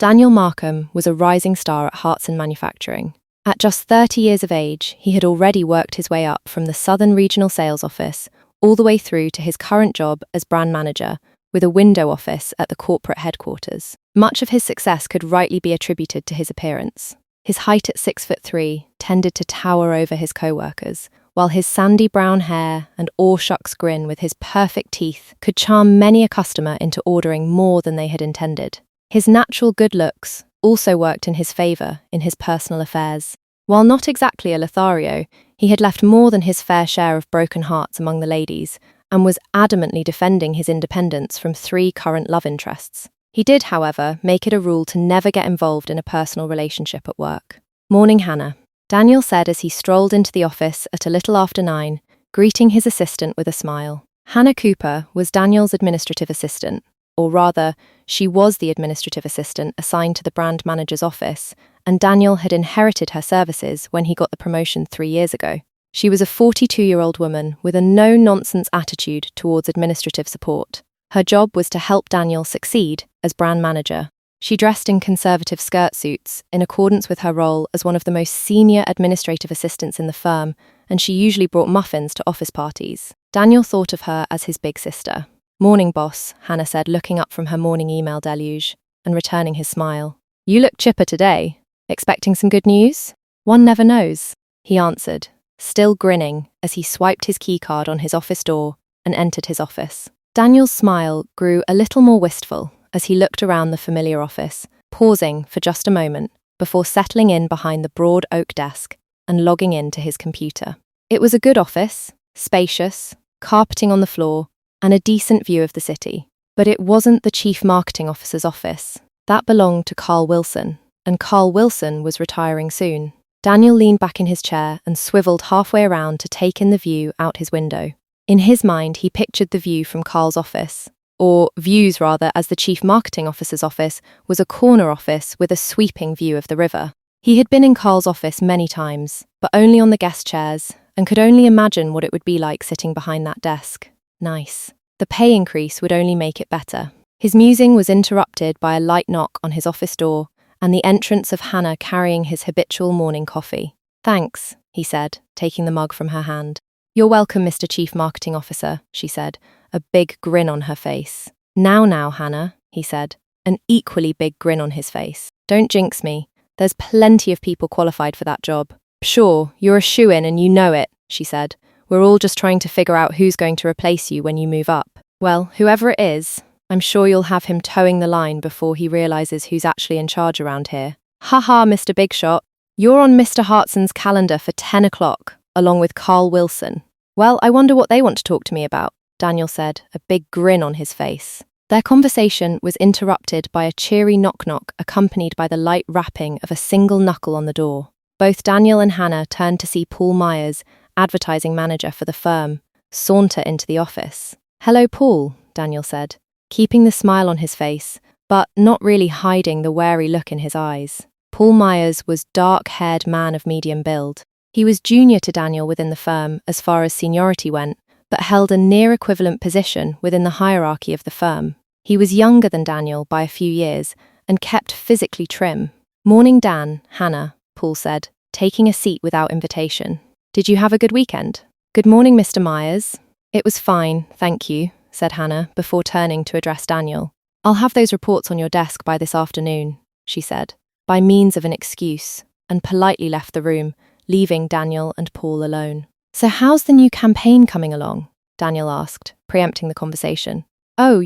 Daniel Markham was a rising star at Hartson Manufacturing. At just 30 years of age, he had already worked his way up from the Southern Regional Sales Office all the way through to his current job as brand manager, with a window office at the corporate headquarters. Much of his success could rightly be attributed to his appearance. His height at 6'3" tended to tower over his co-workers, while his sandy brown hair and all-shucks grin with his perfect teeth could charm many a customer into ordering more than they had intended. His natural good looks also worked in his favour in his personal affairs. While not exactly a Lothario, he had left more than his fair share of broken hearts among the ladies, and was adamantly defending his independence from 3 current love interests. He did, however, make it a rule to never get involved in a personal relationship at work. "Morning, Hannah," Daniel said as he strolled into the office at a little after 9, greeting his assistant with a smile. Hannah Cooper was Daniel's administrative assistant, or rather, she was the administrative assistant assigned to the brand manager's office, and Daniel had inherited her services when he got the promotion 3 years ago. She was a 42-year-old woman with a no-nonsense attitude towards administrative support. Her job was to help Daniel succeed as brand manager. She dressed in conservative skirt suits in accordance with her role as one of the most senior administrative assistants in the firm, and she usually brought muffins to office parties. Daniel thought of her as his big sister. "Morning, boss," Hannah said, looking up from her morning email deluge and returning his smile. "You look chipper today. Expecting some good news?" "One never knows," he answered, still grinning as he swiped his keycard on his office door and entered his office. Daniel's smile grew a little more wistful as he looked around the familiar office, pausing for just a moment before settling in behind the broad oak desk and logging into his computer. It was a good office, spacious, carpeting on the floor, and a decent view of the city. But it wasn't the chief marketing officer's office. That belonged to Carl Wilson, and Carl Wilson was retiring soon. Daniel leaned back in his chair and swiveled halfway around to take in the view out his window. In his mind, he pictured the view from Carl's office, or views rather, as the chief marketing officer's office was a corner office with a sweeping view of the river. He had been in Carl's office many times, but only on the guest chairs, and could only imagine what it would be like sitting behind that desk. Nice. The pay increase would only make it better. His musing was interrupted by a light knock on his office door and the entrance of Hannah carrying his habitual morning coffee. "Thanks," he said, taking the mug from her hand. "You're welcome, Mr. Chief Marketing Officer," she said, a big grin on her face. Now, Hannah," he said, an equally big grin on his face. "Don't jinx me. There's plenty of people qualified for that job." "Sure, you're a shoo-in and you know it," she said. "We're all just trying to figure out who's going to replace you when you move up. Well, whoever it is, I'm sure you'll have him towing the line before he realizes who's actually in charge around here. Haha, Mr. Big Shot. You're on Mr. Hartson's calendar for 10 o'clock, along with Carl Wilson." "Well, I wonder what they want to talk to me about," Daniel said, a big grin on his face. Their conversation was interrupted by a cheery knock-knock accompanied by the light rapping of a single knuckle on the door. Both Daniel and Hannah turned to see Paul Myers, advertising manager for the firm, saunter into the office. "Hello, Paul," Daniel said, keeping the smile on his face, but not really hiding the wary look in his eyes. Paul Myers was a dark-haired man of medium build. He was junior to Daniel within the firm as far as seniority went, but held a near-equivalent position within the hierarchy of the firm. He was younger than Daniel by a few years and kept physically trim. "Morning, Dan, Hannah," Paul said, taking a seat without invitation. "Did you have a good weekend?" "Good morning, Mr. Myers." "It was fine, thank you," said Hannah before turning to address Daniel. "I'll have those reports on your desk by this afternoon," she said, by means of an excuse, and politely left the room, leaving Daniel and Paul alone. "So how's the new campaign coming along?" Daniel asked, preempting the conversation. "Oh,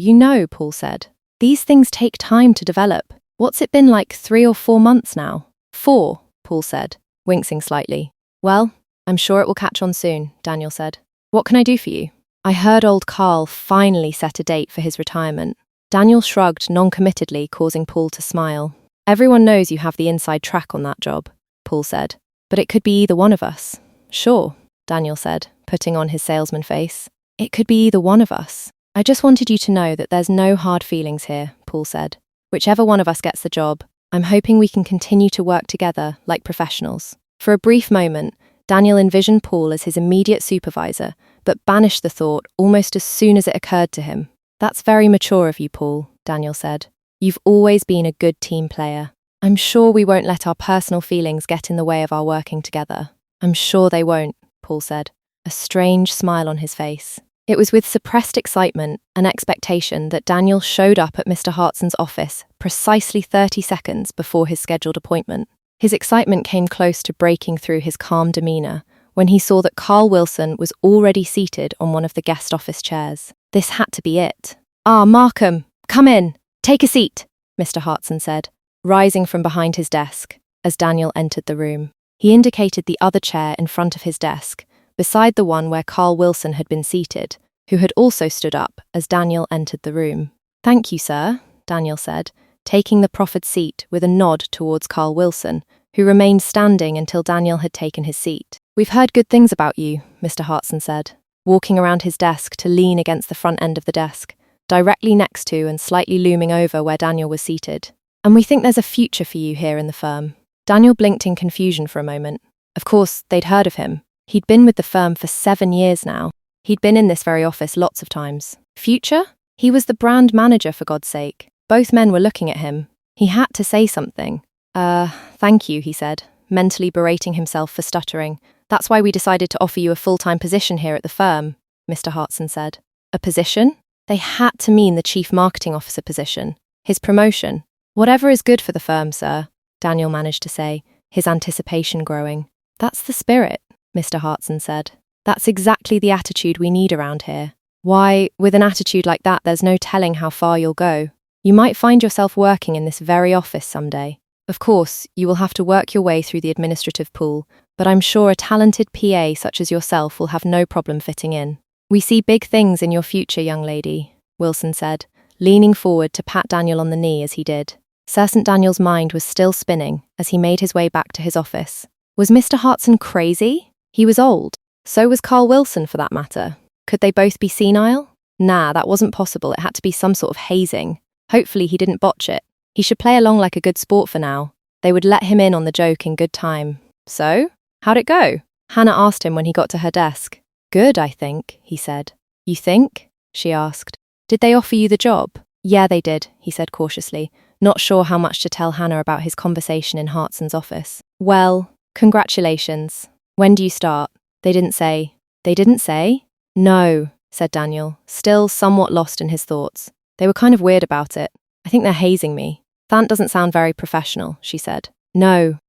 Paul said. "These things take time to develop. What's it been like 3 or 4 months now?" 4, Paul said, wincing slightly. "Well, I'm sure it will catch on soon," Daniel said. "What can I do for you?" "I heard old Carl finally set a date for his retirement." Daniel shrugged non-committedly, causing Paul to smile. "Everyone knows you have the inside track on that job," Paul said. "But it could be either one of us." "Sure," Daniel said, putting on his salesman face. "It could be either one of us. I just wanted you to know that there's no hard feelings here," Paul said. "Whichever one of us gets the job, I'm hoping we can continue to work together like professionals." For a brief moment, Daniel envisioned Paul as his immediate supervisor, but banished the thought almost as soon as it occurred to him. "That's very mature of you, Paul," Daniel said. You've always been a good team player. I'm sure we won't let our personal feelings get in the way of our working together. I'm sure they won't, Paul said, a strange smile on his face. It was with suppressed excitement and expectation that Daniel showed up at Mr. Hartson's office precisely 30 seconds before his scheduled appointment. His excitement came close to breaking through his calm demeanour when he saw that Carl Wilson was already seated on one of the guest office chairs. This had to be it. "Ah, Markham, come in. Take a seat," Mr. Hartson said, rising from behind his desk as Daniel entered the room. He indicated the other chair in front of his desk, beside the one where Carl Wilson had been seated, who had also stood up as Daniel entered the room. "Thank you, sir," Daniel said, taking the proffered seat with a nod towards Carl Wilson, who remained standing until Daniel had taken his seat. "We've heard good things about you," Mr. Hartson said, walking around his desk to lean against the front end of the desk, directly next to and slightly looming over where Daniel was seated. "And we think there's a future for you here in the firm." Daniel blinked in confusion for a moment. Of course, they'd heard of him. He'd been with the firm for 7 years now. He'd been in this very office lots of times. Future? He was the brand manager, for God's sake. Both men were looking at him. He had to say something. Thank you," he said, mentally berating himself for stuttering. "That's why we decided to offer you a full-time position here at the firm," Mr. Hartson said. A position? They had to mean the chief marketing officer position. His promotion. "Whatever is good for the firm, sir," Daniel managed to say, his anticipation growing. "That's the spirit," Mr. Hartson said. "That's exactly the attitude we need around here. Why, with an attitude like that, there's no telling how far you'll go. You might find yourself working in this very office someday. Of course, you will have to work your way through the administrative pool, but I'm sure a talented PA such as yourself will have no problem fitting in. We see big things in your future, young lady," Wilson said, leaning forward to pat Daniel on the knee as he did. Sir St. Daniel's mind was still spinning as he made his way back to his office. Was Mr. Hartson crazy? He was old. So was Carl Wilson, for that matter. Could they both be senile? Nah, that wasn't possible. It had to be some sort of hazing. Hopefully he didn't botch it. He should play along like a good sport for now. They would let him in on the joke in good time. "So, how'd it go?" Hannah asked him when he got to her desk. "Good, I think," he said. "You think?" she asked. "Did they offer you the job?" "Yeah, they did," he said cautiously, not sure how much to tell Hannah about his conversation in Hartson's office. "Well, congratulations. When do you start?" "They didn't say." "They didn't say?" "No," said Daniel, still somewhat lost in his thoughts. "They were kind of weird about it. I think they're hazing me." "That doesn't sound very professional," she said. No,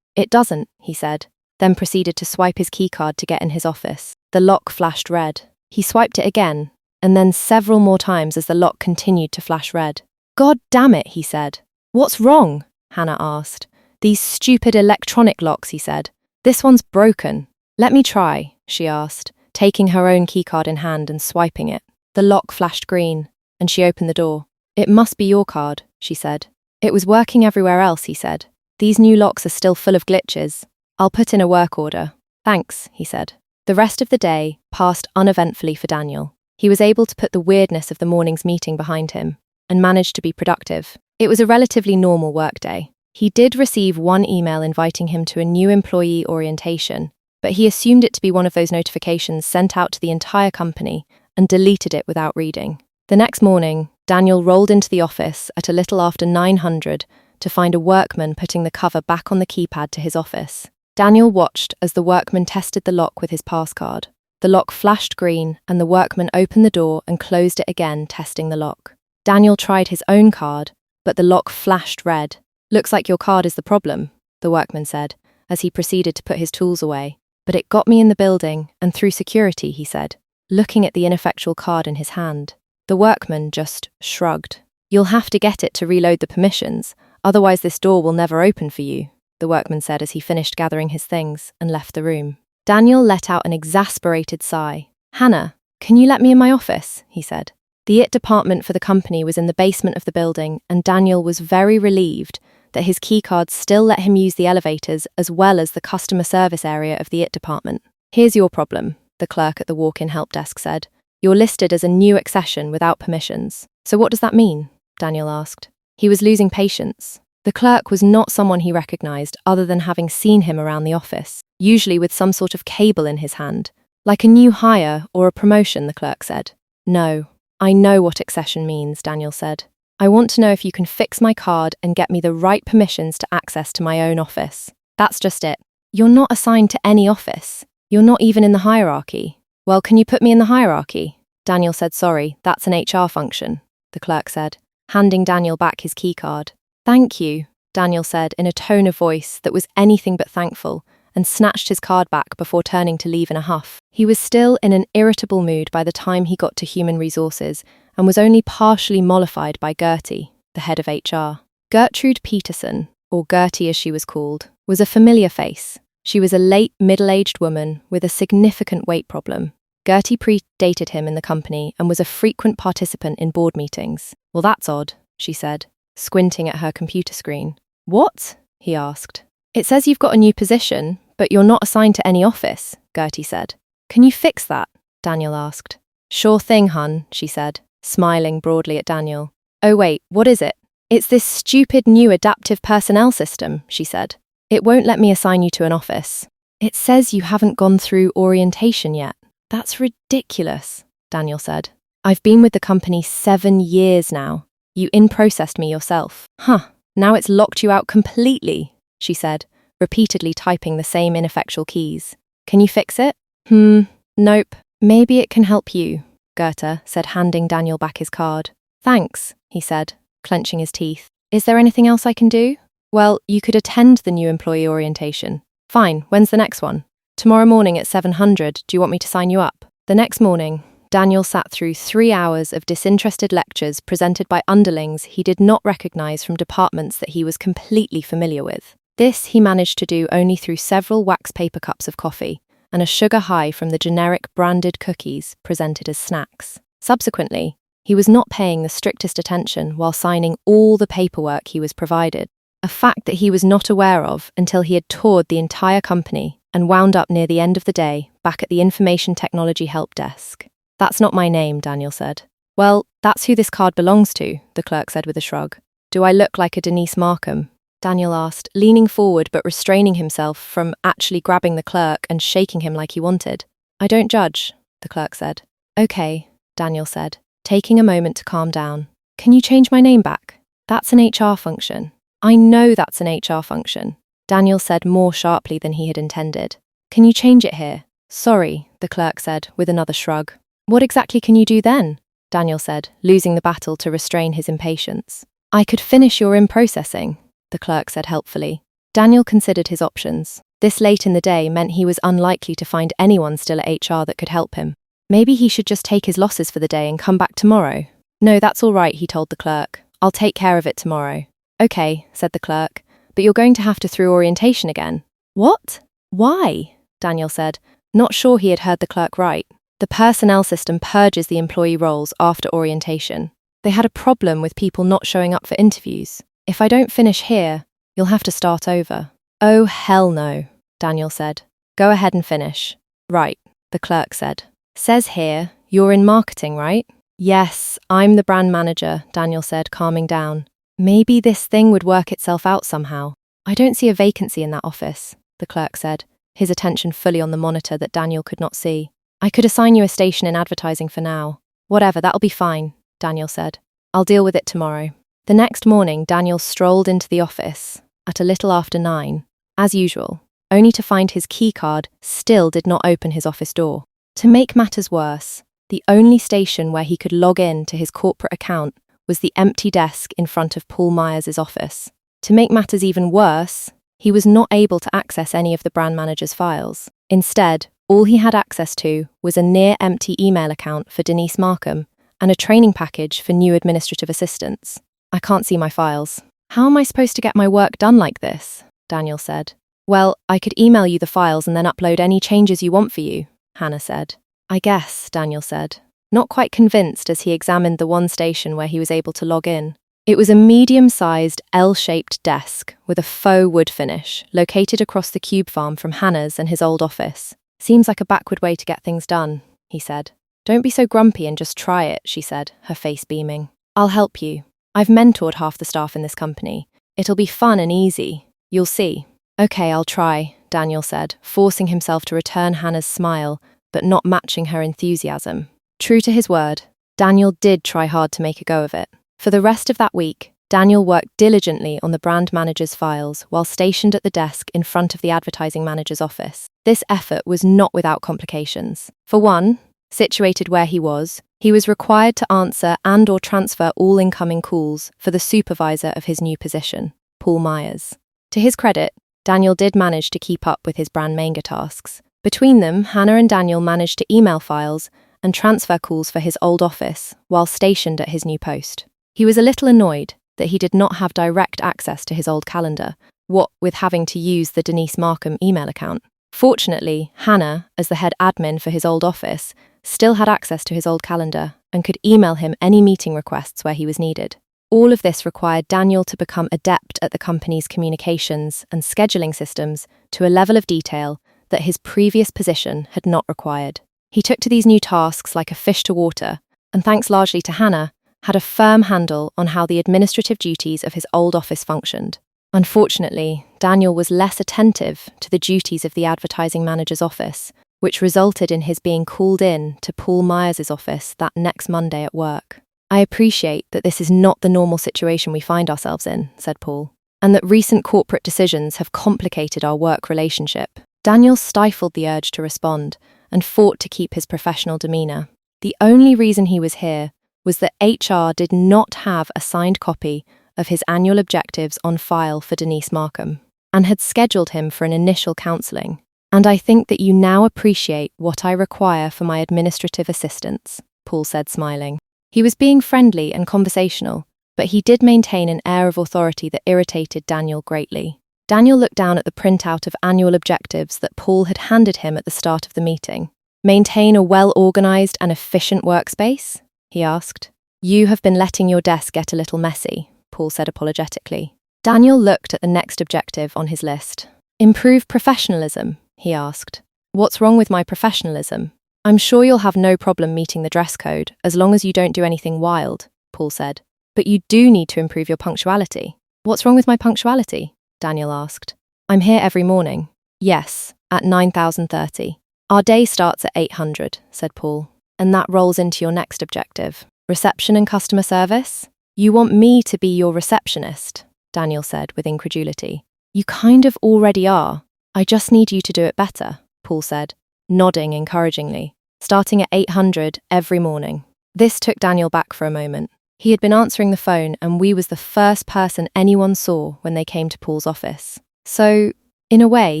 it doesn't," he said, then proceeded to swipe his keycard to get in his office. The lock flashed red. He swiped it again, and then several more times as the lock continued to flash red. "God damn it," he said. "What's wrong?" Hannah asked. "These stupid electronic locks," he said. "This one's broken." "Let me try," she asked, taking her own keycard in hand and swiping it. The lock flashed green, and she opened the door. "It must be your card," she said. "It was working everywhere else," he said. "These new locks are still full of glitches. I'll put in a work order." "Thanks," he said. The rest of the day passed uneventfully for Daniel. He was able to put the weirdness of the morning's meeting behind him and managed to be productive. It was a relatively normal workday. He did receive one email inviting him to a new employee orientation, but he assumed it to be one of those notifications sent out to the entire company and deleted it without reading. The next morning, Daniel rolled into the office at a little after 900 to find a workman putting the cover back on the keypad to his office. Daniel watched as the workman tested the lock with his passcard. The lock flashed green, and the workman opened the door and closed it again, testing the lock. Daniel tried his own card, but the lock flashed red. "Looks like your card is the problem," the workman said, as he proceeded to put his tools away. "But it got me in the building and through security," he said, looking at the ineffectual card in his hand. The workman just shrugged. "You'll have to get it to reload the permissions, otherwise this door will never open for you," the workman said as he finished gathering his things and left the room. Daniel let out an exasperated sigh. "Hannah, can you let me in my office?" he said. The IT department for the company was in the basement of the building, and Daniel was very relieved that his keycard still let him use the elevators as well as the customer service area of the IT department. "Here's your problem," the clerk at the walk-in help desk said. "You're listed as a new accession without permissions." "So what does that mean?" Daniel asked. He was losing patience. The clerk was not someone he recognized other than having seen him around the office, usually with some sort of cable in his hand. "Like a new hire or a promotion," the clerk said. "No, I know what accession means," Daniel said. I want to know if you can fix my card and get me the right permissions to access to my own office. That's just it. You're not assigned to any office. You're not even in the hierarchy. Well, can you put me in the hierarchy? Daniel said, sorry, that's an HR function, the clerk said, handing Daniel back his keycard. Thank you, Daniel said in a tone of voice that was anything but thankful, and snatched his card back before turning to leave in a huff. He was still in an irritable mood by the time he got to Human Resources and was only partially mollified by Gertie, the head of HR. Gertrude Peterson, or Gertie as she was called, was a familiar face. She was a late, middle-aged woman with a significant weight problem. Gertie predated him in the company and was a frequent participant in board meetings. Well, that's odd, she said, squinting at her computer screen. What? He asked. It says you've got a new position, but you're not assigned to any office, Gertie said. Can you fix that? Daniel asked. Sure thing, hun, she said, smiling broadly at Daniel. Oh wait, what is it? It's this stupid new adaptive personnel system, she said. It won't let me assign you to an office. It says you haven't gone through orientation yet. That's ridiculous, Daniel said. I've been with the company 7 years now. You in-processed me yourself. Huh, now it's locked you out completely, she said, repeatedly typing the same ineffectual keys. Can you fix it? Nope. Maybe it can help you, Goethe said, handing Daniel back his card. Thanks, he said, clenching his teeth. Is there anything else I can do? Well, you could attend the new employee orientation. Fine, when's the next one? Tomorrow morning at 700, do you want me to sign you up? The next morning, Daniel sat through 3 hours of disinterested lectures presented by underlings he did not recognize from departments that he was completely familiar with. This he managed to do only through several wax paper cups of coffee and a sugar high from the generic branded cookies presented as snacks. Subsequently, he was not paying the strictest attention while signing all the paperwork he was provided, a fact that he was not aware of until he had toured the entire company and wound up near the end of the day back at the Information Technology Help Desk. That's not my name, Daniel said. Well, that's who this card belongs to, the clerk said with a shrug. Do I look like a Denise Markham? Daniel asked, leaning forward but restraining himself from actually grabbing the clerk and shaking him like he wanted. I don't judge, the clerk said. Okay, Daniel said, taking a moment to calm down. Can you change my name back? That's an HR function. I know that's an HR function, Daniel said more sharply than he had intended. Can you change it here? Sorry, the clerk said with another shrug. What exactly can you do then? Daniel said, losing the battle to restrain his impatience. I could finish your in-processing, the clerk said helpfully. Daniel considered his options. This late in the day meant he was unlikely to find anyone still at HR that could help him. Maybe he should just take his losses for the day and come back tomorrow. No, that's all right, he told the clerk. I'll take care of it tomorrow. Okay, said the clerk, but you're going to have to through orientation again. What? Why? Daniel said, not sure he had heard the clerk right. The personnel system purges the employee roles after orientation. They had a problem with people not showing up for interviews. If I don't finish here, you'll have to start over. Oh, hell no, Daniel said. Go ahead and finish. Right, the clerk said. Says here, you're in marketing, right? Yes, I'm the brand manager, Daniel said, calming down. Maybe this thing would work itself out somehow. I don't see a vacancy in that office, the clerk said, his attention fully on the monitor that Daniel could not see. I could assign you a station in advertising for now. Whatever, that'll be fine, Daniel said. I'll deal with it tomorrow. The next morning, Daniel strolled into the office at a little after 9, as usual, only to find his keycard still did not open his office door. To make matters worse, the only station where he could log in to his corporate account was the empty desk in front of Paul Myers' office. To make matters even worse, he was not able to access any of the brand manager's files. Instead, all he had access to was a near-empty email account for Denise Markham and a training package for new administrative assistants. I can't see my files. How am I supposed to get my work done like this? Daniel said. Well, I could email you the files and then upload any changes you want for you, Hannah said. I guess, Daniel said, not quite convinced as he examined the one station where he was able to log in. It was a medium-sized L-shaped desk with a faux wood finish, located across the cube farm from Hannah's and his old office. Seems like a backward way to get things done, he said. Don't be so grumpy and just try it, she said, her face beaming. I'll help you. I've mentored half the staff in this company. It'll be fun and easy. You'll see. Okay, I'll try, Daniel said, forcing himself to return Hannah's smile, but not matching her enthusiasm. True to his word, Daniel did try hard to make a go of it. For the rest of that week, Daniel worked diligently on the brand manager's files while stationed at the desk in front of the advertising manager's office. This effort was not without complications. For one, situated where he was required to answer and/or transfer all incoming calls for the supervisor of his new position, Paul Myers. To his credit, Daniel did manage to keep up with his brand manga tasks. Between them, Hannah and Daniel managed to email files and transfer calls for his old office while stationed at his new post. He was a little annoyed that he did not have direct access to his old calendar, what with having to use the Denise Markham email account. Fortunately, Hannah, as the head admin for his old office, still had access to his old calendar and could email him any meeting requests where he was needed. All of this required Daniel to become adept at the company's communications and scheduling systems to a level of detail that his previous position had not required. He took to these new tasks like a fish to water, and thanks largely to Hannah, had a firm handle on how the administrative duties of his old office functioned. Unfortunately, Daniel was less attentive to the duties of the advertising manager's office, which resulted in his being called in to Paul Myers' office that next Monday at work. "I appreciate that this is not the normal situation we find ourselves in," said Paul, "and that recent corporate decisions have complicated our work relationship." Daniel stifled the urge to respond and fought to keep his professional demeanour. The only reason he was here was that HR did not have a signed copy of his annual objectives on file for Denise Markham, and had scheduled him for an initial counselling. "And I think that you now appreciate what I require for my administrative assistance," Paul said, smiling. He was being friendly and conversational, but he did maintain an air of authority that irritated Daniel greatly. Daniel looked down at the printout of annual objectives that Paul had handed him at the start of the meeting. "Maintain a well-organised and efficient workspace?" he asked. "You have been letting your desk get a little messy," Paul said apologetically. Daniel looked at the next objective on his list. "Improve professionalism," he asked. "What's wrong with my professionalism?" "I'm sure you'll have no problem meeting the dress code, as long as you don't do anything wild," Paul said. "But you do need to improve your punctuality." "What's wrong with my punctuality?" Daniel asked. "I'm here every morning." "Yes, at 9,030. Our day starts at 800, said Paul. "And that rolls into your next objective. Reception and customer service?" "You want me to be your receptionist?" Daniel said with incredulity. "You kind of already are. I just need you to do it better," Paul said, nodding encouragingly. "Starting at 800 every morning." This took Daniel back for a moment. He had been answering the phone and we was the first person anyone saw when they came to Paul's office. So, in a way,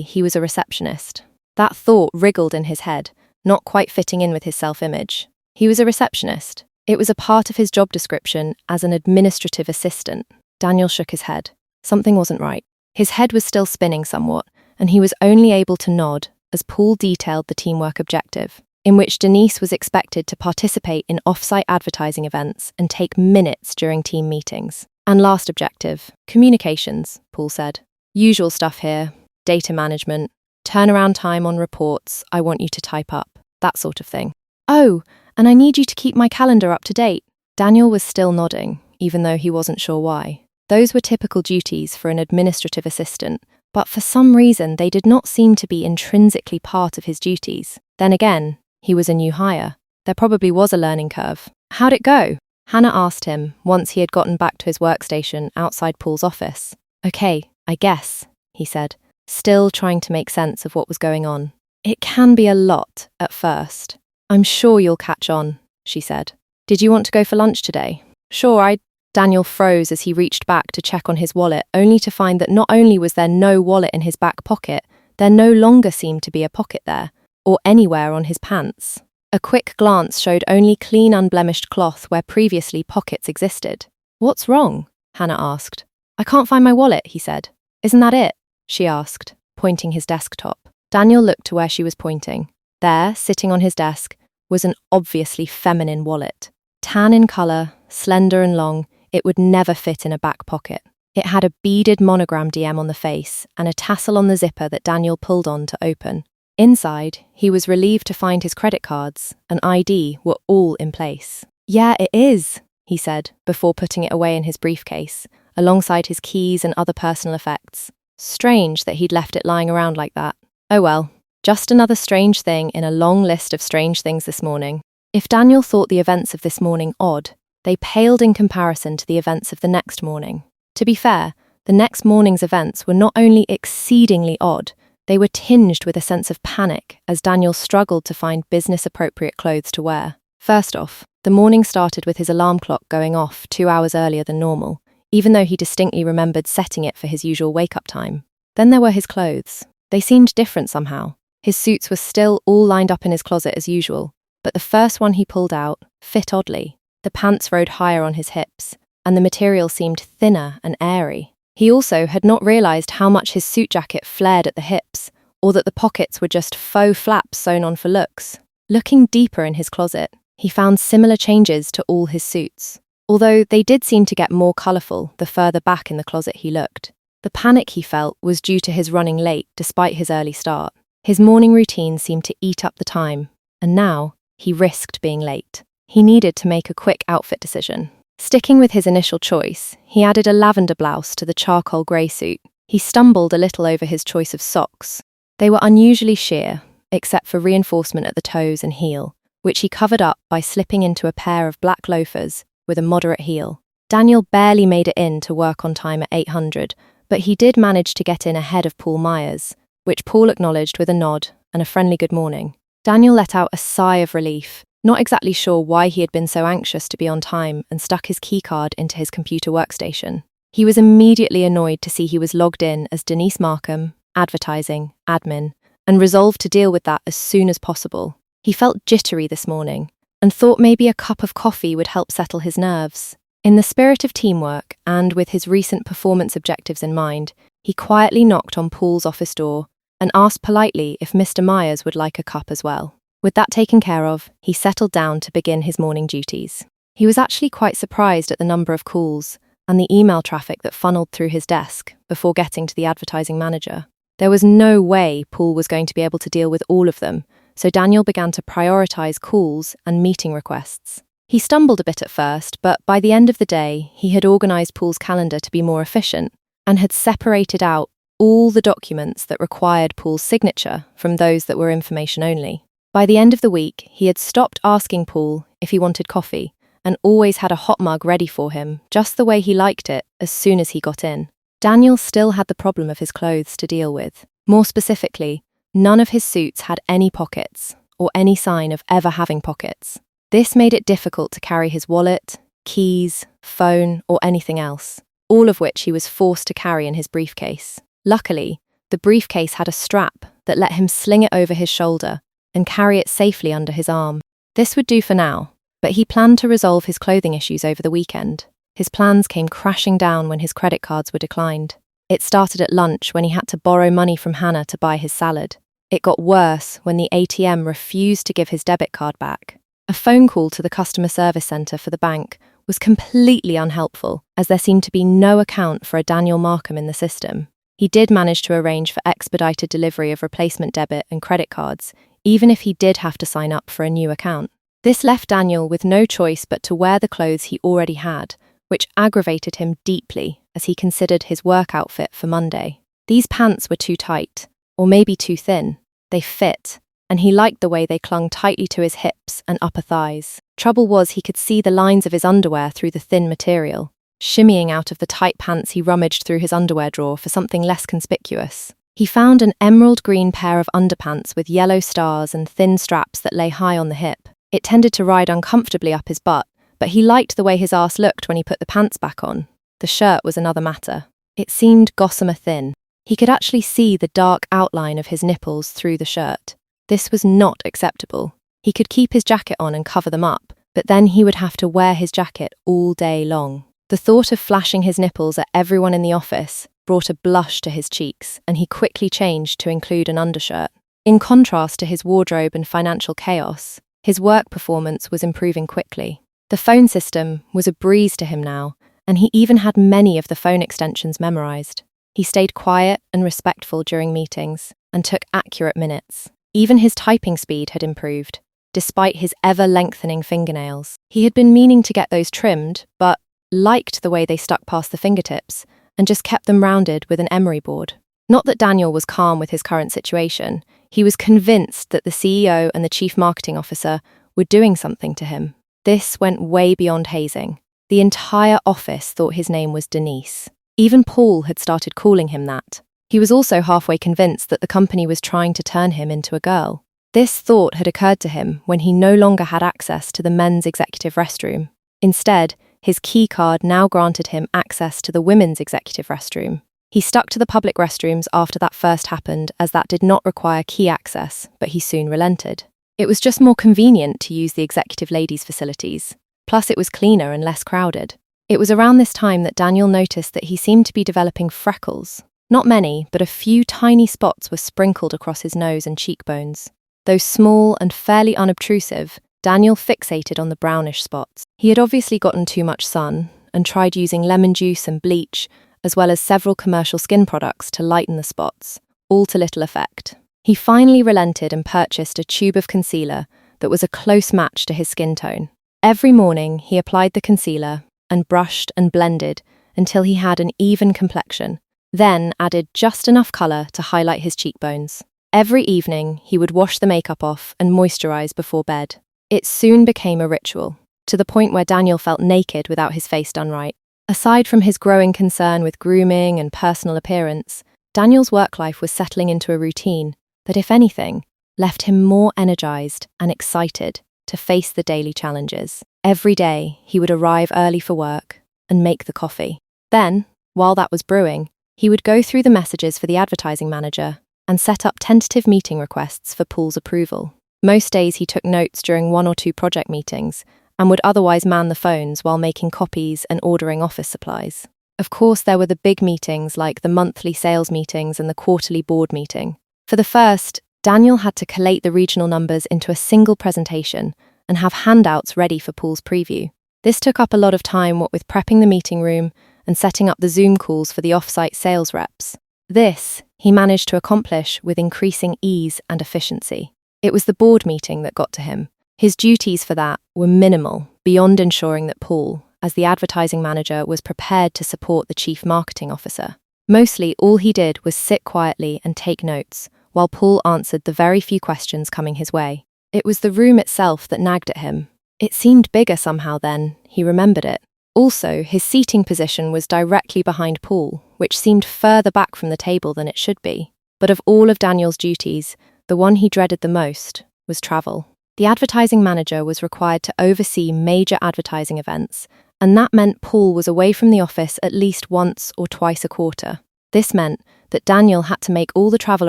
he was a receptionist. That thought wriggled in his head, not quite fitting in with his self-image. He was a receptionist. It was a part of his job description as an administrative assistant. Daniel shook his head. Something wasn't right. His head was still spinning somewhat, and he was only able to nod as Paul detailed the teamwork objective, in which Denise was expected to participate in off-site advertising events and take minutes during team meetings. "And last objective, communications," Paul said. "Usual stuff here, data management, turnaround time on reports I want you to type up, that sort of thing." "Oh, and I need you to keep my calendar up to date." Daniel was still nodding, even though he wasn't sure why. Those were typical duties for an administrative assistant, but for some reason they did not seem to be intrinsically part of his duties. Then again, he was a new hire. There probably was a learning curve. "How'd it go?" Hannah asked him once he had gotten back to his workstation outside Paul's office. "Okay, I guess," he said, still trying to make sense of what was going on. "It can be a lot at first." "I'm sure you'll catch on," she said. "Did you want to go for lunch today?" "Sure, Daniel froze as he reached back to check on his wallet, only to find that not only was there no wallet in his back pocket, there no longer seemed to be a pocket there, or anywhere on his pants. A quick glance showed only clean, unblemished cloth where previously pockets existed. "What's wrong?" Hannah asked. "I can't find my wallet," he said. "Isn't that it?" she asked, pointing his desktop. Daniel looked to where she was pointing. There, sitting on his desk, was an obviously feminine wallet. Tan in colour, slender and long, it would never fit in a back pocket. It had a beaded monogram DM on the face and a tassel on the zipper that Daniel pulled on to open. Inside, he was relieved to find his credit cards and ID were all in place. "Yeah, it is," he said, before putting it away in his briefcase, alongside his keys and other personal effects. Strange that he'd left it lying around like that. Oh well, just another strange thing in a long list of strange things this morning. If Daniel thought the events of this morning odd, They paled in comparison to the events of the next morning. To be fair, the next morning's events were not only exceedingly odd, they were tinged with a sense of panic as Daniel struggled to find business-appropriate clothes to wear. First off, the morning started with his alarm clock going off 2 hours earlier than normal, even though he distinctly remembered setting it for his usual wake-up time. Then there were his clothes. They seemed different somehow. His suits were still all lined up in his closet as usual, but the first one he pulled out fit oddly. The pants rode higher on his hips, and the material seemed thinner and airy. He also had not realised how much his suit jacket flared at the hips, or that the pockets were just faux flaps sewn on for looks. Looking deeper in his closet, he found similar changes to all his suits, although they did seem to get more colourful the further back in the closet he looked. The panic he felt was due to his running late despite his early start. His morning routine seemed to eat up the time, and now he risked being late. He needed to make a quick outfit decision. Sticking with his initial choice, he added a lavender blouse to the charcoal grey suit. He stumbled a little over his choice of socks. They were unusually sheer, except for reinforcement at the toes and heel, which he covered up by slipping into a pair of black loafers with a moderate heel. Daniel barely made it in to work on time at 800, but he did manage to get in ahead of Paul Myers, which Paul acknowledged with a nod and a friendly good morning. Daniel let out a sigh of relief, not exactly sure why he had been so anxious to be on time, and stuck his keycard into his computer workstation. He was immediately annoyed to see he was logged in as Denise Markham, advertising, admin, and resolved to deal with that as soon as possible. He felt jittery this morning, and thought maybe a cup of coffee would help settle his nerves. In the spirit of teamwork, and with his recent performance objectives in mind, he quietly knocked on Paul's office door and asked politely if Mr. Myers would like a cup as well. With that taken care of, he settled down to begin his morning duties. He was actually quite surprised at the number of calls and the email traffic that funneled through his desk before getting to the advertising manager. There was no way Paul was going to be able to deal with all of them, so Daniel began to prioritize calls and meeting requests. He stumbled a bit at first, but by the end of the day, he had organized Paul's calendar to be more efficient and had separated out all the documents that required Paul's signature from those that were information only. By the end of the week, he had stopped asking Paul if he wanted coffee and always had a hot mug ready for him, just the way he liked it, as soon as he got in. Daniel still had the problem of his clothes to deal with. More specifically, none of his suits had any pockets, or any sign of ever having pockets. This made it difficult to carry his wallet, keys, phone, or anything else, all of which he was forced to carry in his briefcase. Luckily, the briefcase had a strap that let him sling it over his shoulder and carry it safely under his arm. This would do for now, but he planned to resolve his clothing issues over the weekend. His plans came crashing down when his credit cards were declined. It started at lunch when he had to borrow money from Hannah to buy his salad. It got worse when the ATM refused to give his debit card back. A phone call to the customer service centre for the bank was completely unhelpful, as there seemed to be no account for a Daniel Markham in the system. He did manage to arrange for expedited delivery of replacement debit and credit cards, even if he did have to sign up for a new account. This left Daniel with no choice but to wear the clothes he already had, which aggravated him deeply as he considered his work outfit for Monday. These pants were too tight, or maybe too thin. They fit, and he liked the way they clung tightly to his hips and upper thighs. Trouble was he could see the lines of his underwear through the thin material. Shimmying out of the tight pants, he rummaged through his underwear drawer for something less conspicuous. He found an emerald green pair of underpants with yellow stars and thin straps that lay high on the hip. It tended to ride uncomfortably up his butt, but he liked the way his arse looked when he put the pants back on. The shirt was another matter. It seemed gossamer thin. He could actually see the dark outline of his nipples through the shirt. This was not acceptable. He could keep his jacket on and cover them up, but then he would have to wear his jacket all day long. The thought of flashing his nipples at everyone in the office brought a blush to his cheeks, and he quickly changed to include an undershirt. In contrast to his wardrobe and financial chaos, his work performance was improving quickly. The phone system was a breeze to him now, and he even had many of the phone extensions memorized. He stayed quiet and respectful during meetings and took accurate minutes. Even his typing speed had improved, despite his ever-lengthening fingernails. He had been meaning to get those trimmed, but liked the way they stuck past the fingertips and just kept them rounded with an emery board. Not that Daniel was calm with his current situation. He was convinced that the CEO and the chief marketing officer were doing something to him. This went way beyond hazing. The entire office thought his name was Denise. Even Paul had started calling him that. He was also halfway convinced that the company was trying to turn him into a girl. This thought had occurred to him when he no longer had access to the men's executive restroom. Instead, his key card now granted him access to the women's executive restroom. He stuck to the public restrooms after that first happened, as that did not require key access, but he soon relented. It was just more convenient to use the executive ladies' facilities. Plus, it was cleaner and less crowded. It was around this time that Daniel noticed that he seemed to be developing freckles. Not many, but a few tiny spots were sprinkled across his nose and cheekbones. Though small and fairly unobtrusive, Daniel fixated on the brownish spots. He had obviously gotten too much sun and tried using lemon juice and bleach, as well as several commercial skin products to lighten the spots, all to little effect. He finally relented and purchased a tube of concealer that was a close match to his skin tone. Every morning, he applied the concealer and brushed and blended until he had an even complexion, then added just enough colour to highlight his cheekbones. Every evening, he would wash the makeup off and moisturise before bed. It soon became a ritual, to the point where Daniel felt naked without his face done right. Aside from his growing concern with grooming and personal appearance, Daniel's work life was settling into a routine that, if anything, left him more energised and excited to face the daily challenges. Every day, he would arrive early for work and make the coffee. Then, while that was brewing, he would go through the messages for the advertising manager and set up tentative meeting requests for Paul's approval. Most days he took notes during 1 or 2 project meetings and would otherwise man the phones while making copies and ordering office supplies. Of course, there were the big meetings like the monthly sales meetings and the quarterly board meeting. For the first, Daniel had to collate the regional numbers into a single presentation and have handouts ready for Paul's preview. This took up a lot of time, what with prepping the meeting room and setting up the Zoom calls for the off-site sales reps. This he managed to accomplish with increasing ease and efficiency. It was the board meeting that got to him. His duties for that were minimal, beyond ensuring that Paul, as the advertising manager, was prepared to support the chief marketing officer. Mostly, all he did was sit quietly and take notes, while Paul answered the very few questions coming his way. It was the room itself that nagged at him. It seemed bigger somehow then, he remembered it. Also, his seating position was directly behind Paul, which seemed further back from the table than it should be. But of all of Daniel's duties, the one he dreaded the most was travel. The advertising manager was required to oversee major advertising events, and that meant Paul was away from the office at least once or twice a quarter. This meant that Daniel had to make all the travel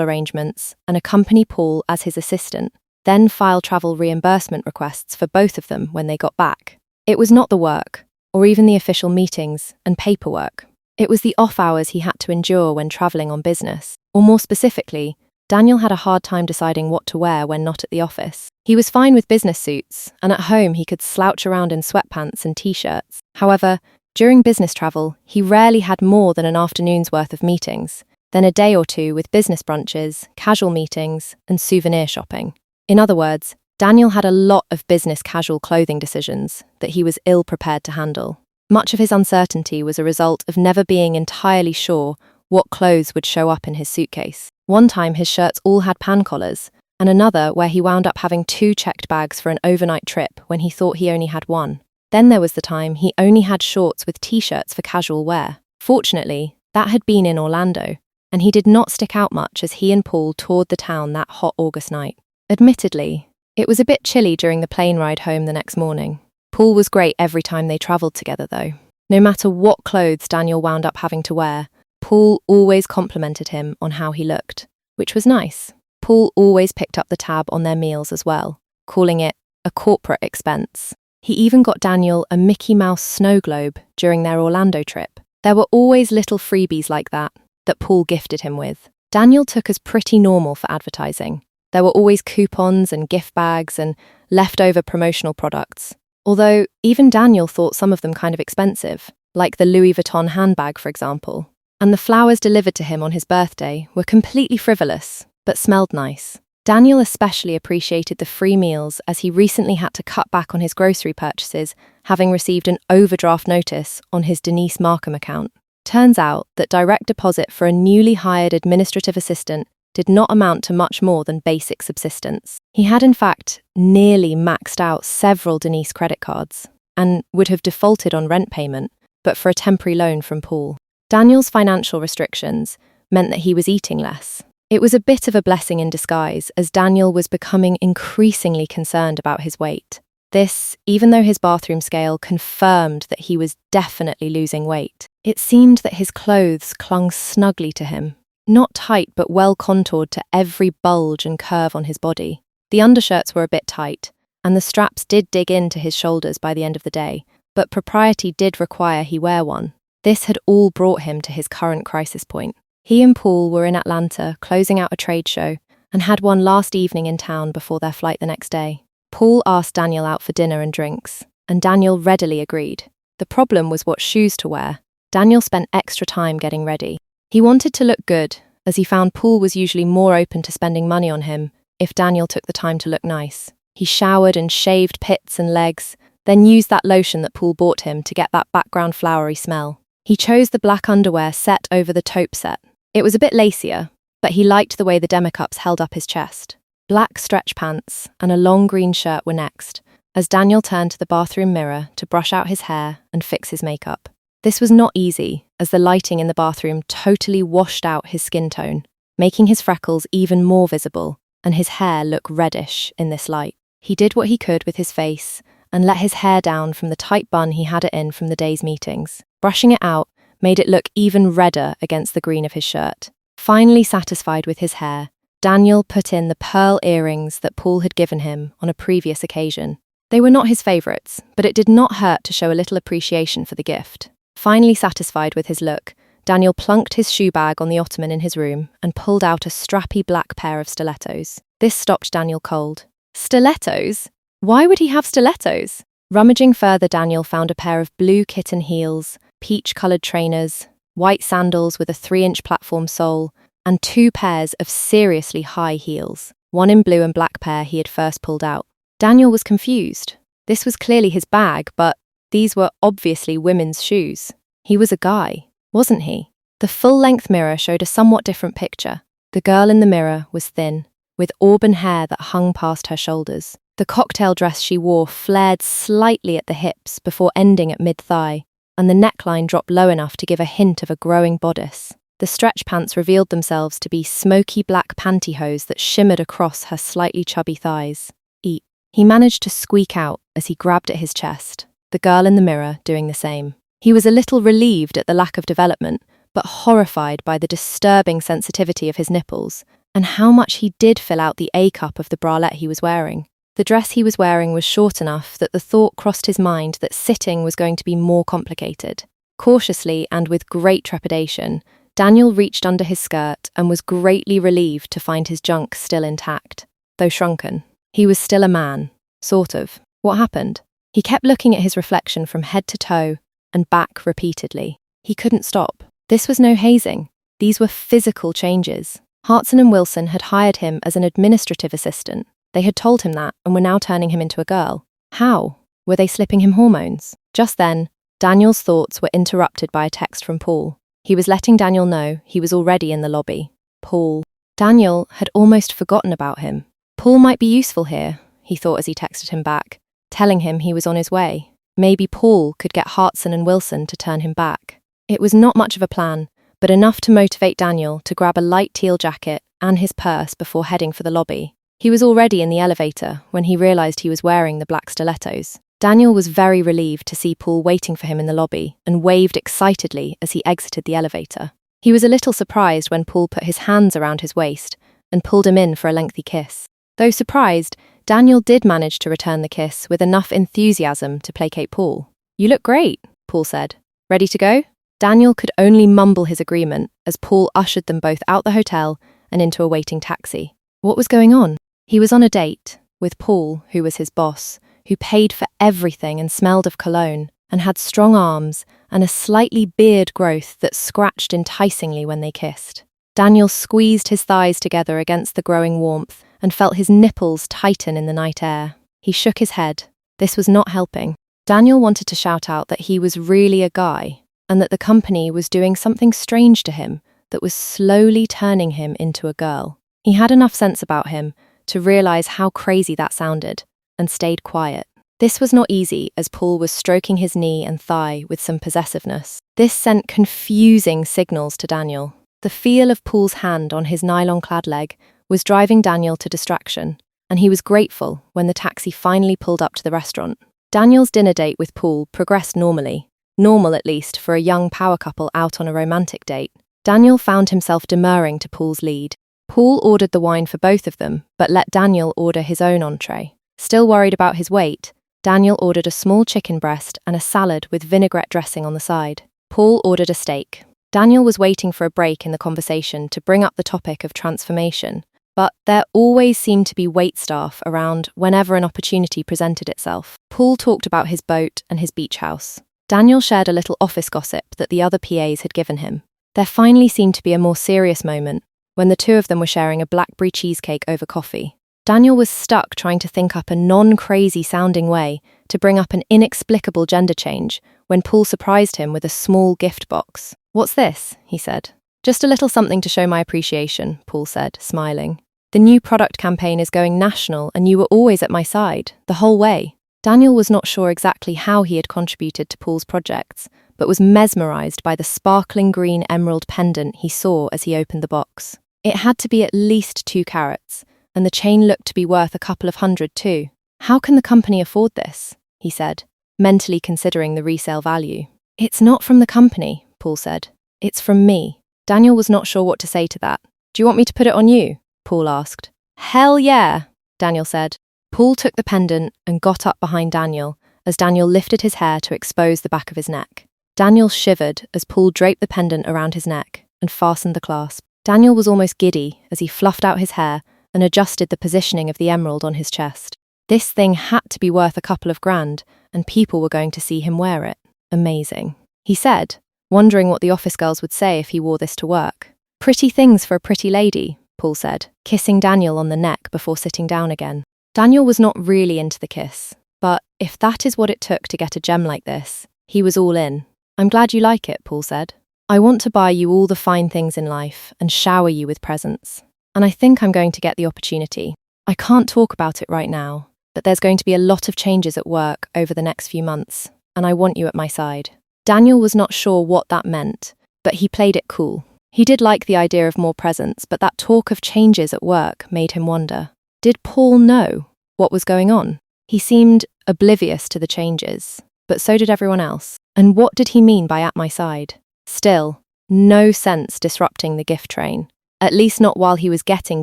arrangements and accompany Paul as his assistant, then file travel reimbursement requests for both of them when they got back. It was not the work, or even the official meetings and paperwork. It was the off hours he had to endure when travelling on business. Or more specifically, Daniel had a hard time deciding what to wear when not at the office. He was fine with business suits, and at home he could slouch around in sweatpants and t-shirts. However, during business travel, he rarely had more than an afternoon's worth of meetings, then a day or two with business brunches, casual meetings, and souvenir shopping. In other words, Daniel had a lot of business casual clothing decisions that he was ill-prepared to handle. Much of his uncertainty was a result of never being entirely sure what clothes would show up in his suitcase. One time his shirts all had pan collars, and another where he wound up having 2 checked bags for an overnight trip when he thought he only had one. Then there was the time he only had shorts with t-shirts for casual wear. Fortunately, that had been in Orlando, and he did not stick out much as he and Paul toured the town that hot August night. Admittedly, it was a bit chilly during the plane ride home the next morning. Paul was great every time they travelled together though. No matter what clothes Daniel wound up having to wear, Paul always complimented him on how he looked, which was nice. Paul always picked up the tab on their meals as well, calling it a corporate expense. He even got Daniel a Mickey Mouse snow globe during their Orlando trip. There were always little freebies like that Paul gifted him with. Daniel took as pretty normal for advertising. There were always coupons and gift bags and leftover promotional products. Although even Daniel thought some of them kind of expensive, like the Louis Vuitton handbag, for example. And the flowers delivered to him on his birthday were completely frivolous, but smelled nice. Daniel especially appreciated the free meals as he recently had to cut back on his grocery purchases, having received an overdraft notice on his Denise Markham account. Turns out that direct deposit for a newly hired administrative assistant did not amount to much more than basic subsistence. He had in fact nearly maxed out several Denise credit cards and would have defaulted on rent payment, but for a temporary loan from Paul. Daniel's financial restrictions meant that he was eating less. It was a bit of a blessing in disguise, as Daniel was becoming increasingly concerned about his weight. This, even though his bathroom scale confirmed that he was definitely losing weight. It seemed that his clothes clung snugly to him, not tight but well contoured to every bulge and curve on his body. The undershirts were a bit tight, and the straps did dig into his shoulders by the end of the day, but propriety did require he wear one. This had all brought him to his current crisis point. He and Paul were in Atlanta closing out a trade show and had one last evening in town before their flight the next day. Paul asked Daniel out for dinner and drinks, and Daniel readily agreed. The problem was what shoes to wear. Daniel spent extra time getting ready. He wanted to look good, as he found Paul was usually more open to spending money on him if Daniel took the time to look nice. He showered and shaved pits and legs, then used that lotion that Paul bought him to get that background flowery smell. He chose the black underwear set over the taupe set. It was a bit lacier, but he liked the way the demicups held up his chest. Black stretch pants and a long green shirt were next, as Daniel turned to the bathroom mirror to brush out his hair and fix his makeup. This was not easy, as the lighting in the bathroom totally washed out his skin tone, making his freckles even more visible and his hair look reddish in this light. He did what he could with his face and let his hair down from the tight bun he had it in from the day's meetings. Brushing it out made it look even redder against the green of his shirt. Finally satisfied with his hair, Daniel put in the pearl earrings that Paul had given him on a previous occasion. They were not his favourites, but it did not hurt to show a little appreciation for the gift. Finally satisfied with his look, Daniel plunked his shoe bag on the ottoman in his room and pulled out a strappy black pair of stilettos. This stopped Daniel cold. Stilettos? Why would he have stilettos? Rummaging further, Daniel found a pair of blue kitten heels, peach-coloured trainers, white sandals with a 3-inch platform sole, and 2 pairs of seriously high heels, one in blue and black pair he had first pulled out. Daniel was confused. This was clearly his bag, but these were obviously women's shoes. He was a guy, wasn't he? The full-length mirror showed a somewhat different picture. The girl in the mirror was thin, with auburn hair that hung past her shoulders. The cocktail dress she wore flared slightly at the hips before ending at mid-thigh, and the neckline dropped low enough to give a hint of a growing bodice. The stretch pants revealed themselves to be smoky black pantyhose that shimmered across her slightly chubby thighs. Eat. He managed to squeak out as he grabbed at his chest, the girl in the mirror doing the same. He was a little relieved at the lack of development, but horrified by the disturbing sensitivity of his nipples, and how much he did fill out the A cup of the bralette he was wearing. The dress he was wearing was short enough that the thought crossed his mind that sitting was going to be more complicated. Cautiously and with great trepidation, Daniel reached under his skirt and was greatly relieved to find his junk still intact. Though shrunken, he was still a man, sort of. What happened? He kept looking at his reflection from head to toe and back repeatedly. He couldn't stop. This was no hazing. These were physical changes. Hartson and Wilson had hired him as an administrative assistant. They had told him that and were now turning him into a girl. How? Were they slipping him hormones? Just then, Daniel's thoughts were interrupted by a text from Paul. He was letting Daniel know he was already in the lobby. Paul. Daniel had almost forgotten about him. Paul might be useful here, he thought as he texted him back, telling him he was on his way. Maybe Paul could get Hartson and Wilson to turn him back. It was not much of a plan, but enough to motivate Daniel to grab a light teal jacket and his purse before heading for the lobby. He was already in the elevator when he realised he was wearing the black stilettos. Daniel was very relieved to see Paul waiting for him in the lobby and waved excitedly as he exited the elevator. He was a little surprised when Paul put his hands around his waist and pulled him in for a lengthy kiss. Though surprised, Daniel did manage to return the kiss with enough enthusiasm to placate Paul. "You look great," Paul said. "Ready to go?" Daniel could only mumble his agreement as Paul ushered them both out the hotel and into a waiting taxi. What was going on? He was on a date with Paul, who was his boss, who paid for everything and smelled of cologne, and had strong arms and a slightly beard growth that scratched enticingly when they kissed. Daniel squeezed his thighs together against the growing warmth and felt his nipples tighten in the night air. He shook his head. This was not helping. Daniel wanted to shout out that he was really a guy, and that the company was doing something strange to him that was slowly turning him into a girl. He had enough sense about him to realize how crazy that sounded and stayed quiet. This was not easy, as Paul was stroking his knee and thigh with some possessiveness. This sent confusing signals to Daniel. The feel of Paul's hand on his nylon-clad leg was driving Daniel to distraction, and he was grateful when the taxi finally pulled up to the restaurant. Daniel's dinner date with Paul progressed normally. Normal, at least, for a young power couple out on a romantic date. Daniel found himself demurring to Paul's lead. Paul ordered the wine for both of them, but let Daniel order his own entree. Still worried about his weight, Daniel ordered a small chicken breast and a salad with vinaigrette dressing on the side. Paul ordered a steak. Daniel was waiting for a break in the conversation to bring up the topic of transformation, but there always seemed to be waitstaff around whenever an opportunity presented itself. Paul talked about his boat and his beach house. Daniel shared a little office gossip that the other PAs had given him. There finally seemed to be a more serious moment when the two of them were sharing a blackberry cheesecake over coffee. Daniel was stuck trying to think up a non-crazy sounding way to bring up an inexplicable gender change when Paul surprised him with a small gift box. "What's this?" he said. "Just a little something to show my appreciation," Paul said, smiling. "The new product campaign is going national and you were always at my side, the whole way." Daniel was not sure exactly how he had contributed to Paul's projects, but was mesmerized by the sparkling green emerald pendant he saw as he opened the box. It had to be at least 2 carats, and the chain looked to be worth a couple of hundred too. "How can the company afford this?" he said, mentally considering the resale value. "It's not from the company," Paul said. "It's from me." Daniel was not sure what to say to that. "Do you want me to put it on you?" Paul asked. "Hell yeah," Daniel said. Paul took the pendant and got up behind Daniel as Daniel lifted his hair to expose the back of his neck. Daniel shivered as Paul draped the pendant around his neck and fastened the clasp. Daniel was almost giddy as he fluffed out his hair and adjusted the positioning of the emerald on his chest. This thing had to be worth a couple of grand, and people were going to see him wear it. Amazing, he said, wondering what the office girls would say if he wore this to work. "Pretty things for a pretty lady," Paul said, kissing Daniel on the neck before sitting down again. Daniel was not really into the kiss, but if that is what it took to get a gem like this, he was all in. "I'm glad you like it," Paul said. "I want to buy you all the fine things in life and shower you with presents. And I think I'm going to get the opportunity. I can't talk about it right now, but there's going to be a lot of changes at work over the next few months, and I want you at my side." Daniel was not sure what that meant, but he played it cool. He did like the idea of more presents, but that talk of changes at work made him wonder. Did Paul know what was going on? He seemed oblivious to the changes, but so did everyone else. And what did he mean by "at my side"? Still, no sense disrupting the gift train. At least not while he was getting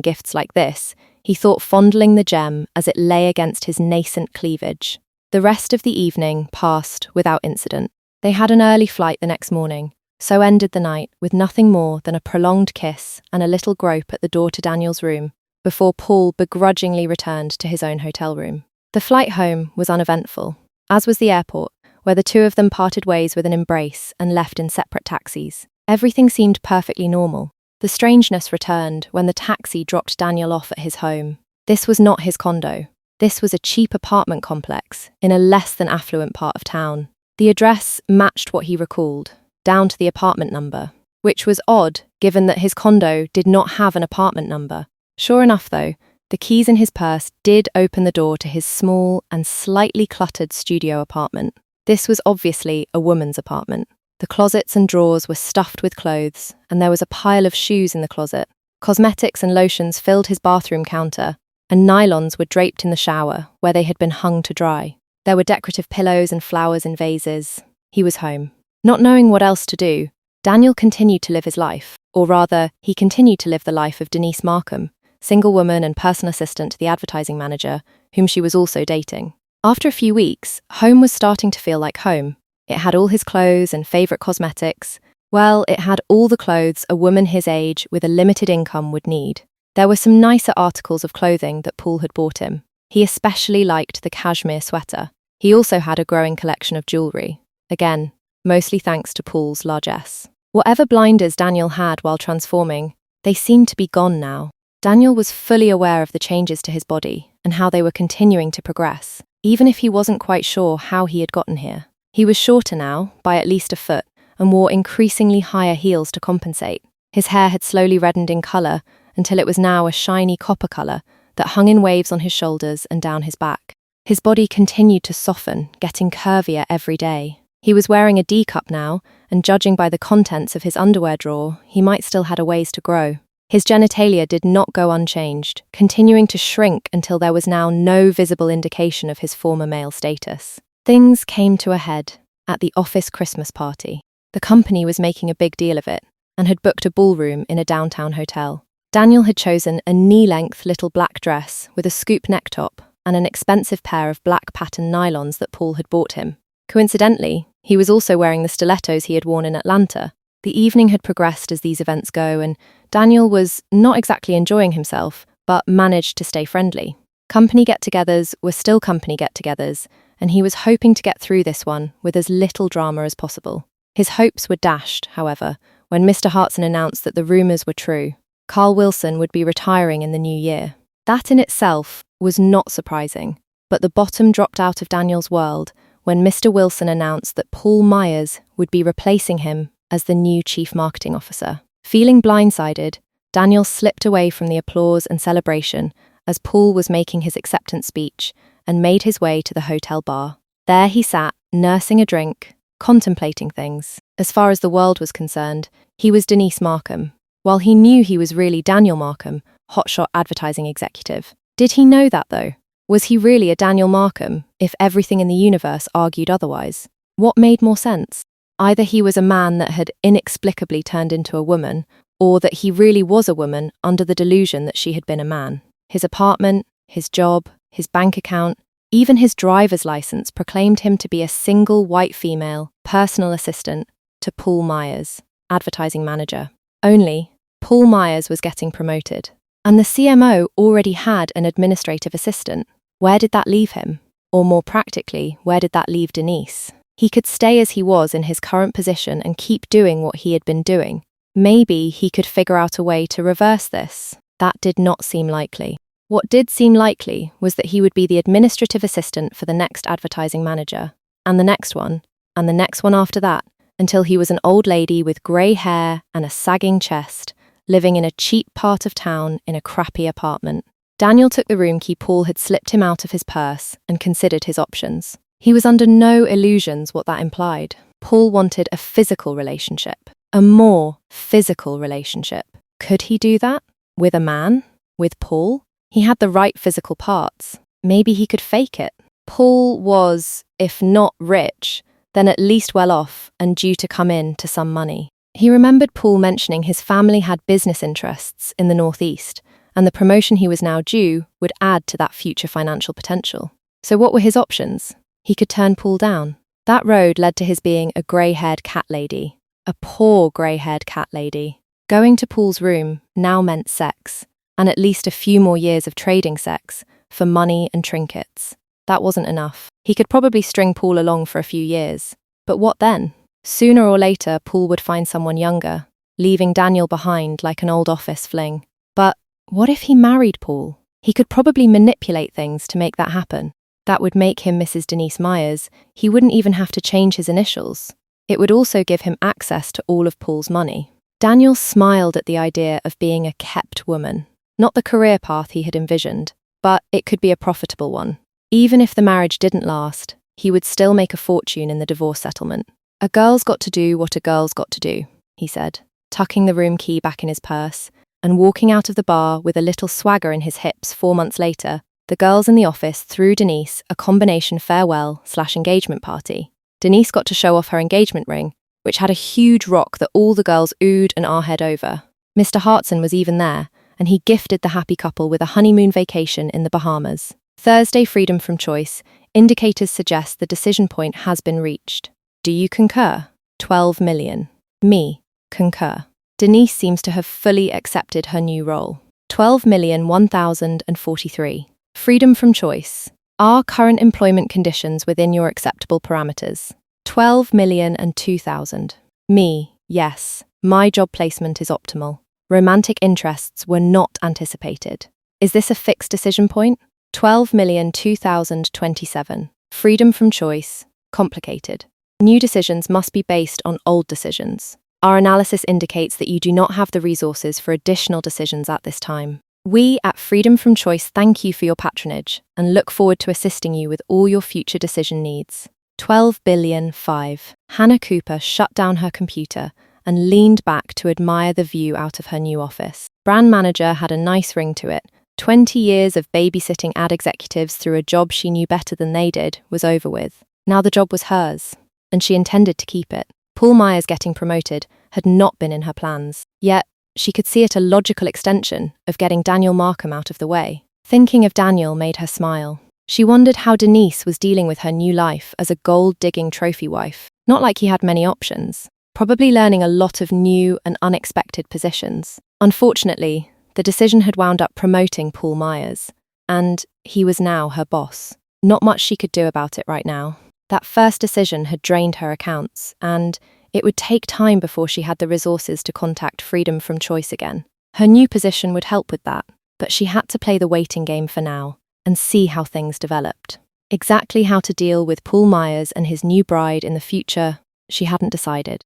gifts like this, he thought, fondling the gem as it lay against his nascent cleavage. The rest of the evening passed without incident. They had an early flight the next morning, so ended the night with nothing more than a prolonged kiss and a little grope at the door to Daniel's room, before Paul begrudgingly returned to his own hotel room. The flight home was uneventful, as was the airport, where the two of them parted ways with an embrace and left in separate taxis. Everything seemed perfectly normal. The strangeness returned when the taxi dropped Daniel off at his home. This was not his condo. This was a cheap apartment complex in a less than affluent part of town. The address matched what he recalled, down to the apartment number, which was odd given that his condo did not have an apartment number. Sure enough, though, the keys in his purse did open the door to his small and slightly cluttered studio apartment. This was obviously a woman's apartment. The closets and drawers were stuffed with clothes, and there was a pile of shoes in the closet. Cosmetics and lotions filled his bathroom counter, and nylons were draped in the shower, where they had been hung to dry. There were decorative pillows and flowers in vases. He was home. Not knowing what else to do, Daniel continued to live his life. Or rather, he continued to live the life of Denise Markham, single woman and personal assistant to the advertising manager, whom she was also dating. After a few weeks, home was starting to feel like home. It had all his clothes and favourite cosmetics. Well, it had all the clothes a woman his age with a limited income would need. There were some nicer articles of clothing that Paul had bought him. He especially liked the cashmere sweater. He also had a growing collection of jewellery. Again, mostly thanks to Paul's largesse. Whatever blinders Daniel had while transforming, they seemed to be gone now. Daniel was fully aware of the changes to his body and how they were continuing to progress, even if he wasn't quite sure how he had gotten here. He was shorter now, by at least a foot, and wore increasingly higher heels to compensate. His hair had slowly reddened in colour, until it was now a shiny copper colour that hung in waves on his shoulders and down his back. His body continued to soften, getting curvier every day. He was wearing a D cup now, and judging by the contents of his underwear drawer, he might still had a ways to grow. His genitalia did not go unchanged, continuing to shrink until there was now no visible indication of his former male status. Things came to a head at the office Christmas party. The company was making a big deal of it, and had booked a ballroom in a downtown hotel. Daniel had chosen a knee-length little black dress with a scoop neck top and an expensive pair of black pattern nylons that Paul had bought him. Coincidentally, he was also wearing the stilettos he had worn in Atlanta. The evening had progressed as these events go, and Daniel was not exactly enjoying himself, but managed to stay friendly. Company get-togethers were still company get-togethers, and he was hoping to get through this one with as little drama as possible. His hopes were dashed, however, when Mr. Hartson announced that the rumours were true. Carl Wilson would be retiring in the new year. That in itself was not surprising, but the bottom dropped out of Daniel's world when Mr. Wilson announced that Paul Myers would be replacing him as the new chief marketing officer. Feeling blindsided, Daniel slipped away from the applause and celebration as Paul was making his acceptance speech and made his way to the hotel bar. There he sat, nursing a drink, contemplating things. As far as the world was concerned, he was Denise Markham, while he knew he was really Daniel Markham, hotshot advertising executive. Did he know that, though? Was he really a Daniel Markham if everything in the universe argued otherwise? What made more sense? Either he was a man that had inexplicably turned into a woman, or that he really was a woman under the delusion that she had been a man. His apartment, his job, his bank account, even his driver's license proclaimed him to be a single white female, personal assistant to Paul Myers, advertising manager. Only, Paul Myers was getting promoted, and the CMO already had an administrative assistant. Where did that leave him? Or more practically, where did that leave Denise? He could stay as he was in his current position and keep doing what he had been doing. Maybe he could figure out a way to reverse this. That did not seem likely. What did seem likely was that he would be the administrative assistant for the next advertising manager, and the next one after that, until he was an old lady with grey hair and a sagging chest, living in a cheap part of town in a crappy apartment. Daniel took the room key Paul had slipped him out of his purse and considered his options. He was under no illusions what that implied. Paul wanted a physical relationship, a more physical relationship. Could he do that? With a man? With Paul? He had the right physical parts. Maybe he could fake it. Paul was, if not rich, then at least well off and due to come in to some money. He remembered Paul mentioning his family had business interests in the Northeast, and the promotion he was now due would add to that future financial potential. So what were his options? He could turn Paul down. That road led to his being a grey-haired cat lady. A poor grey-haired cat lady. Going to Paul's room now meant sex, and at least a few more years of trading sex for money and trinkets. That wasn't enough. He could probably string Paul along for a few years. But what then? Sooner or later, Paul would find someone younger, leaving Daniel behind like an old office fling. But what if he married Paul? He could probably manipulate things to make that happen. That would make him Mrs. Denise Myers. He wouldn't even have to change his initials. It would also give him access to all of Paul's money. Daniel smiled at the idea of being a kept woman. Not the career path he had envisioned, but it could be a profitable one. Even if the marriage didn't last, he would still make a fortune in the divorce settlement. A girl's got to do what a girl's got to do, he said, tucking the room key back in his purse and walking out of the bar with a little swagger in his hips. 4 months later, the girls in the office threw Denise a combination farewell/engagement party. Denise got to show off her engagement ring, which had a huge rock that all the girls oohed and ahed over. Mr. Hartson was even there, and he gifted the happy couple with a honeymoon vacation in the Bahamas. Thursday freedom from choice. Indicators suggest the decision point has been reached. Do you concur? 12 million. Me. Concur. Denise seems to have fully accepted her new role. 12,001,043. Freedom from choice. Are current employment conditions within your acceptable parameters? 12,002,000. Me. Yes. My job placement is optimal. Romantic interests were not anticipated. Is this a fixed decision point? 12,002,027. Freedom from choice. Complicated. New decisions must be based on old decisions. Our analysis indicates that you do not have the resources for additional decisions at this time. We at Freedom from Choice thank you for your patronage and look forward to assisting you with all your future decision needs. 12,000,000,5. Hannah Cooper shut down her computer and leaned back to admire the view out of her new office. Brand manager had a nice ring to it. 20 years of babysitting ad executives through a job she knew better than they did was over with. Now the job was hers, and she intended to keep it. Paul Myers getting promoted had not been in her plans, yet she could see it a logical extension of getting Daniel Markham out of the way. Thinking of Daniel made her smile. She wondered how Denise was dealing with her new life as a gold-digging trophy wife. Not like he had many options. Probably learning a lot of new and unexpected positions. Unfortunately, the decision had wound up promoting Paul Myers, and he was now her boss. Not much she could do about it right now. That first decision had drained her accounts, and it would take time before she had the resources to contact Freedom from Choice again. Her new position would help with that, but she had to play the waiting game for now and see how things developed. Exactly how to deal with Paul Myers and his new bride in the future, she hadn't decided.